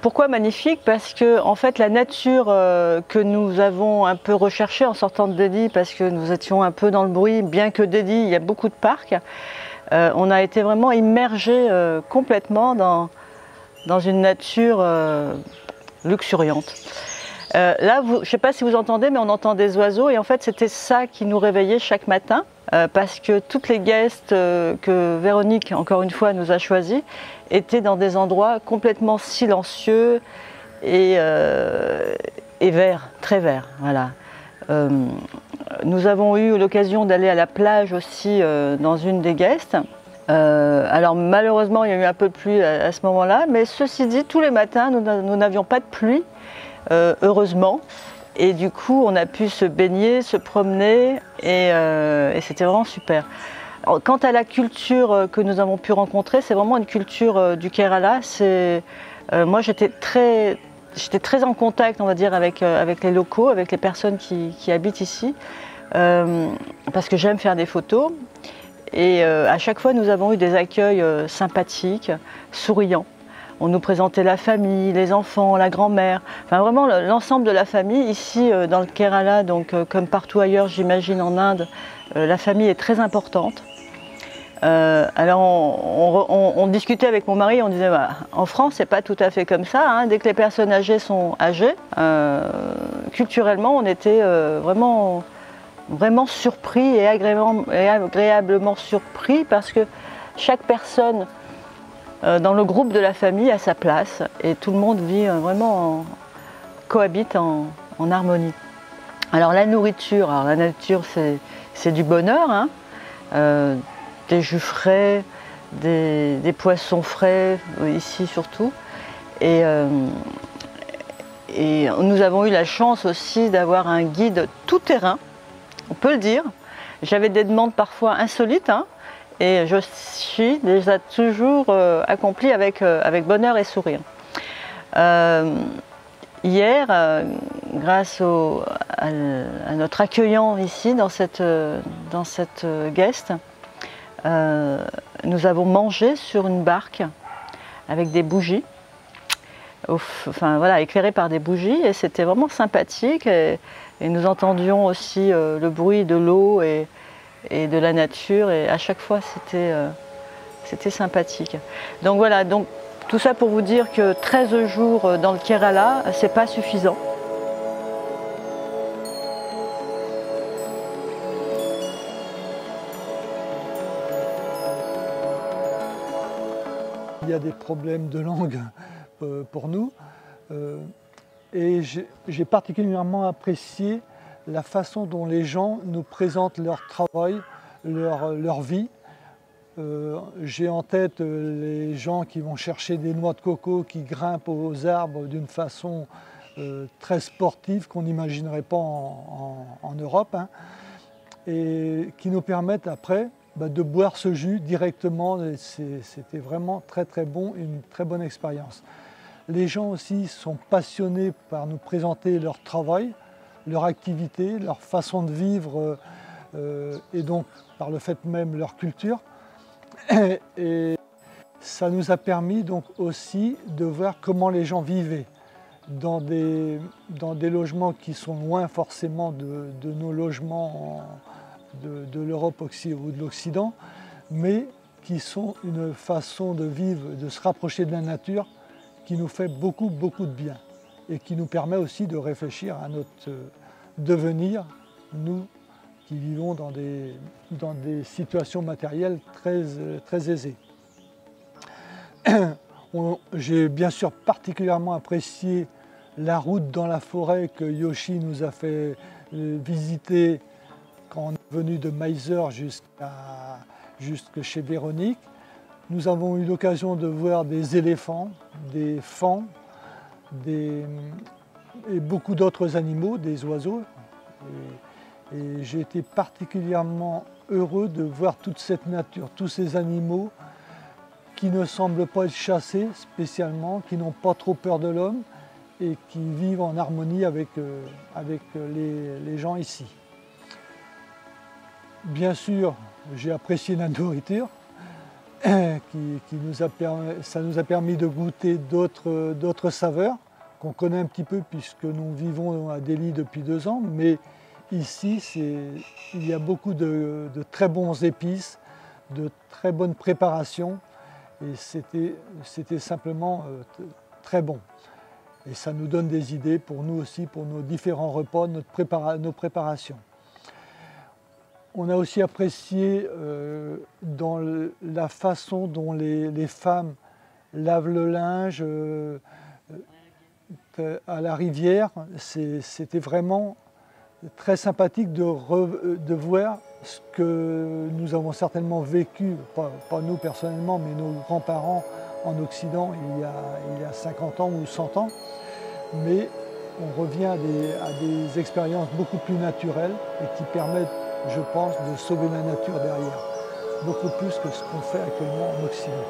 Pourquoi magnifique? Parce que en fait la nature que nous avons un peu recherchée en sortant de Dédi, parce que nous étions un peu dans le bruit, bien que Dédi, il y a beaucoup de parcs, on a été vraiment immergés complètement dans une nature luxuriante. Là, je ne sais pas si vous entendez, mais on entend des oiseaux et en fait c'était ça qui nous réveillait chaque matin parce que toutes les guests que Véronique, encore une fois, nous a choisis étaient dans des endroits complètement silencieux et verts, très verts. Voilà. Nous avons eu l'occasion d'aller à la plage aussi dans une des guests. Alors malheureusement il y a eu un peu de pluie à ce moment-là, mais ceci dit, tous les matins nous n'avions pas de pluie. Heureusement, et du coup on a pu se baigner, se promener et c'était vraiment super. Alors, quant à la culture que nous avons pu rencontrer, c'est vraiment une culture du Kerala. Moi j'étais très en contact, on va dire, avec les locaux, avec les personnes qui habitent ici, parce que j'aime faire des photos et à chaque fois nous avons eu des accueils sympathiques, souriants. On nous présentait la famille, les enfants, la grand-mère, enfin vraiment l'ensemble de la famille. Ici, dans le Kerala, donc comme partout ailleurs, j'imagine en Inde, la famille est très importante. Alors on discutait avec mon mari, on disait bah, en France, c'est pas tout à fait comme ça. Hein. Dès que les personnes âgées sont âgées, culturellement, on était vraiment surpris et agréablement surpris parce que chaque personne dans le groupe de la famille à sa place et tout le monde vit cohabite en harmonie. Alors la nourriture c'est du bonheur, hein. Des jus frais, des poissons frais ici surtout et nous avons eu la chance aussi d'avoir un guide tout terrain, on peut le dire. J'avais des demandes parfois insolites, hein. Et je suis déjà toujours accomplie avec bonheur et sourire. Hier, grâce à notre accueillant ici dans cette guest, nous avons mangé sur une barque avec des bougies, enfin voilà, éclairées par des bougies, et c'était vraiment sympathique. Et nous entendions aussi le bruit de l'eau et de la nature, et à chaque fois c'était sympathique. Donc voilà, donc tout ça pour vous dire que 13 jours dans le Kerala, c'est pas suffisant. Il y a des problèmes de langue pour nous et j'ai particulièrement apprécié la façon dont les gens nous présentent leur travail, leur vie. J'ai en tête les gens qui vont chercher des noix de coco, qui grimpent aux arbres d'une façon très sportive qu'on n'imaginerait pas en Europe, hein, et qui nous permettent après de boire ce jus directement. C'était vraiment très bon, une très bonne expérience. Les gens aussi sont passionnés par nous présenter leur travail, leur activité, leur façon de vivre et donc par le fait même leur culture. Et ça nous a permis donc aussi de voir comment les gens vivaient dans des logements qui sont loin forcément de nos logements de l'Europe ou de l'Occident, mais qui sont une façon de vivre, de se rapprocher de la nature qui nous fait beaucoup de bien et qui nous permet aussi de réfléchir à notre devenir, nous qui vivons dans des situations matérielles très aisées. J'ai bien sûr particulièrement apprécié la route dans la forêt que Yoshi nous a fait visiter quand on est venu de Mysore jusque chez Véronique. Nous avons eu l'occasion de voir des éléphants, des faons et beaucoup d'autres animaux, des oiseaux. Et j'ai été particulièrement heureux de voir toute cette nature, tous ces animaux qui ne semblent pas être chassés spécialement, qui n'ont pas trop peur de l'homme et qui vivent en harmonie avec les gens ici. Bien sûr, j'ai apprécié la nourriture ça nous a permis de goûter d'autres saveurs qu'on connaît un petit peu puisque nous vivons à Delhi depuis 2 ans, mais ici il y a beaucoup de très bons épices, de très bonnes préparations et c'était simplement très bon. Et ça nous donne des idées pour nous aussi, pour nos différents repas, nos préparations. On a aussi apprécié dans la façon dont les femmes lavent le linge à la rivière. C'était vraiment très sympathique de voir ce que nous avons certainement vécu, pas nous personnellement, mais nos grands-parents en Occident il y a 50 ans ou 100 ans. Mais on revient à des expériences beaucoup plus naturelles et qui permettent, je pense, de sauver la nature derrière, beaucoup plus que ce qu'on fait actuellement en Occident.